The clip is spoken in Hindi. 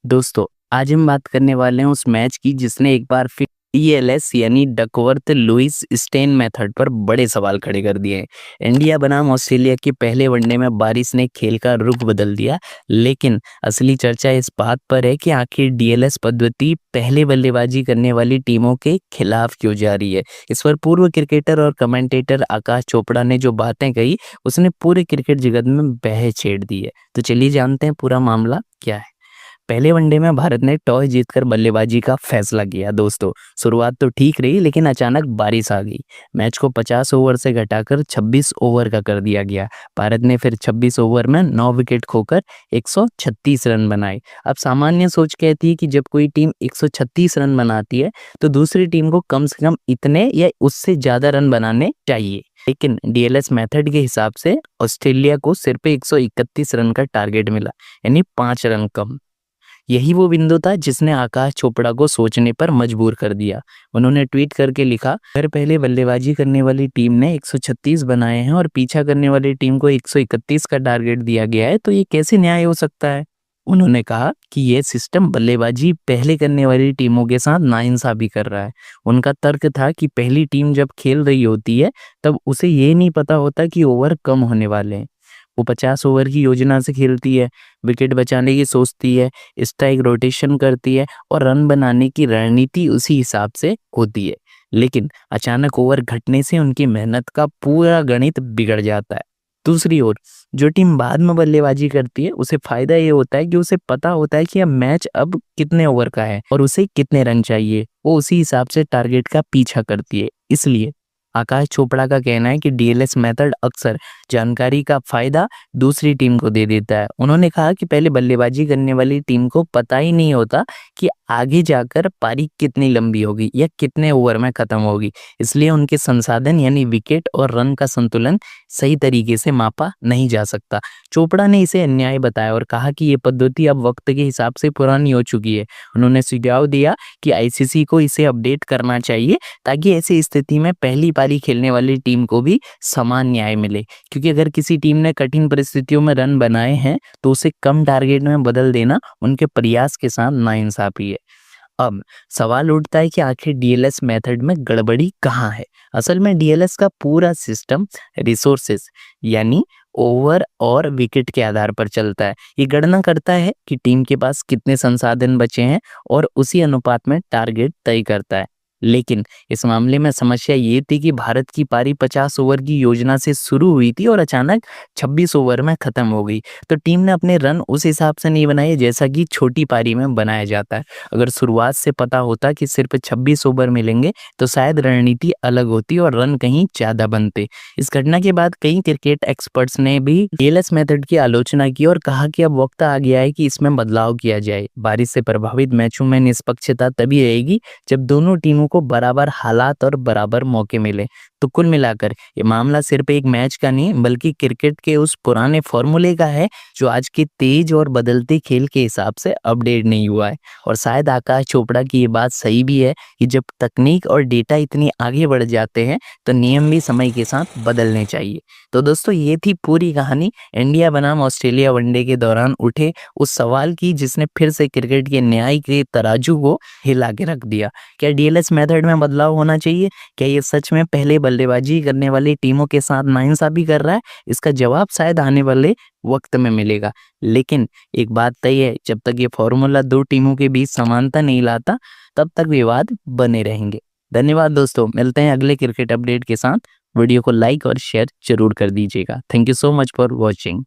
दोस्तों, आज हम बात करने वाले हैं उस मैच की जिसने एक बार फिर डीएलएस यानी डकवर्थ लुईस स्टेन मेथड पर बड़े सवाल खड़े कर दिए हैं। इंडिया बनाम ऑस्ट्रेलिया के पहले वनडे में बारिश ने खेल का रुख बदल दिया, लेकिन असली चर्चा इस बात पर है कि आखिर डीएलएस पद्धति पहले बल्लेबाजी करने वाली टीमों के खिलाफ क्यों जा रही है। इस पर पूर्व क्रिकेटर और कमेंटेटर आकाश चोपड़ा ने जो बातें कही, उसने पूरे क्रिकेट जगत में बह छेड़ दी है। तो चलिए जानते हैं पूरा मामला क्या है। पहले वनडे में भारत ने टॉस जीतकर बल्लेबाजी का फैसला किया। दोस्तों, शुरुआत तो ठीक रही, लेकिन अचानक बारिश आ गई। मैच को 50 ओवर से घटाकर 26 ओवर का कर दिया गया। भारत ने फिर 26 ओवर में 9 विकेट खोकर 136 रन बनाए। अब सामान्य सोच कहती है कि जब कोई टीम 136 रन बनाती है तो दूसरी टीम को कम से कम इतने या उससे ज्यादा रन बनाने चाहिए, लेकिन डीएलएस मेथड के हिसाब से ऑस्ट्रेलिया को सिर्फ 131 रन का टारगेट मिला, यानी 5 रन कम। यही वो बिंदु था जिसने आकाश चोपड़ा को सोचने पर मजबूर कर दिया। उन्होंने ट्वीट करके लिखा, अगर पहले बल्लेबाजी करने वाली टीम ने 136 बनाए हैं और पीछा करने वाली टीम को 131 का टारगेट दिया गया है, तो ये कैसे न्याय हो सकता है। उन्होंने कहा कि ये सिस्टम बल्लेबाजी पहले करने वाली टीमों के साथ नाइंसाफी कर रहा है। उनका तर्क था कि पहली टीम जब खेल रही होती है तब उसे ये नहीं पता होता कि ओवर कम होने वाले हैं। वो 50 ओवर की योजना से खेलती है, विकेट बचाने की सोचती है, स्ट्राइक रोटेशन करती है और रन बनाने की रणनीति उसी हिसाब से होती है। लेकिन अचानक ओवर घटने से उनकी मेहनत का पूरा गणित बिगड़ जाता है। दूसरी ओर जो टीम बाद में बल्लेबाजी करती है, उसे फायदा ये होता है कि उसे पता होता है कि अब मैच अब कितने ओवर का है और उसे कितने रन चाहिए। वो उसी हिसाब से टारगेट का पीछा करती है। इसलिए आकाश चोपड़ा का कहना है कि डीएलएस मेथड अक्सर जानकारी का फायदा दूसरी टीम को दे देता है। उन्होंने कहा कि पहले बल्लेबाजी करने वाली टीम को पता ही नहीं होता कि आगे जाकर पारी कितनी लंबी होगी या कितने ओवर में खत्म होगी, इसलिए उनके संसाधन यानी विकेट और रन का संतुलन सही तरीके से मापा नहीं जा सकता। चोपड़ा ने इसे अन्याय बताया और कहा कि ये पद्धति अब वक्त के हिसाब से पुरानी हो चुकी है। उन्होंने सुझाव दिया कि आईसीसी को इसे अपडेट करना चाहिए ताकि ऐसी स्थिति में पहली पारी खेलने वाली टीम को भी समान न्याय मिले, क्योंकि अगर किसी टीम ने कठिन परिस्थितियों में रन बनाए हैं तो उसे कम टारगेट में बदल देना उनके प्रयास के साथ नाइंसाफी है। अब सवाल उठता है कि आखिर डीएलएस मेथड में गड़बड़ी कहाँ है। असल में डीएलएस का पूरा सिस्टम रिसोर्सेस यानी ओवर और विकेट के आधार पर चलता है। ये गणना करता है कि टीम के पास कितने संसाधन बचे हैं और उसी अनुपात में टारगेट तय करता है। लेकिन इस मामले में समस्या ये थी कि भारत की पारी 50 ओवर की योजना से शुरू हुई थी और अचानक 26 ओवर में खत्म हो गई। तो टीम ने अपने रन उस हिसाब से नहीं बनाए जैसा कि छोटी पारी में बनाया जाता है। अगर शुरुआत से पता होता कि सिर्फ 26 ओवर मिलेंगे तो शायद रणनीति अलग होती और रन कहीं ज्यादा बनते। इस घटना के बाद कई क्रिकेट एक्सपर्ट्स ने भी डीएलएस मेथड की आलोचना की और कहा कि अब वक्त आ गया है कि इसमें बदलाव किया जाए। बारिश से प्रभावित मैचों में निष्पक्षता तभी रहेगी जब दोनों टीमों को बराबर हालात और बराबर मौके मिले। तो कुल मिलाकर ये मामला सिर्फ एक मैच का नहीं बल्कि क्रिकेट के उस पुराने फॉर्मूले का है जो आज के तेज और बदलते खेल के हिसाब से अपडेट नहीं हुआ है। और शायद आकाश चोपड़ा की ये बात सही भी है कि जब तकनीक और डेटा इतनी आगे बढ़ जाते हैं तो नियम भी समय के साथ बदलने चाहिए। तो दोस्तों, ये थी पूरी कहानी इंडिया बनाम ऑस्ट्रेलिया वनडे के दौरान उठे उस सवाल की जिसने फिर से क्रिकेट के न्याय के तराजू को हिला के रख दिया। क्या डीएलएस मेथड में बदलाव होना चाहिए? क्या ये सच में पहले बल्लेबाजी करने वाली टीमों के साथ नाइंसाफी कर रहा है? इसका जवाब शायद आने वाले वक्त में मिलेगा। लेकिन एक बात तय है, जब तक ये फॉर्मूला दो टीमों के बीच समानता नहीं लाता तब तक विवाद बने रहेंगे। धन्यवाद दोस्तों, मिलते हैं अगले क्रिकेट अपडेट के साथ। वीडियो को लाइक और शेयर जरूर कर दीजिएगा। Thank you so much for watching.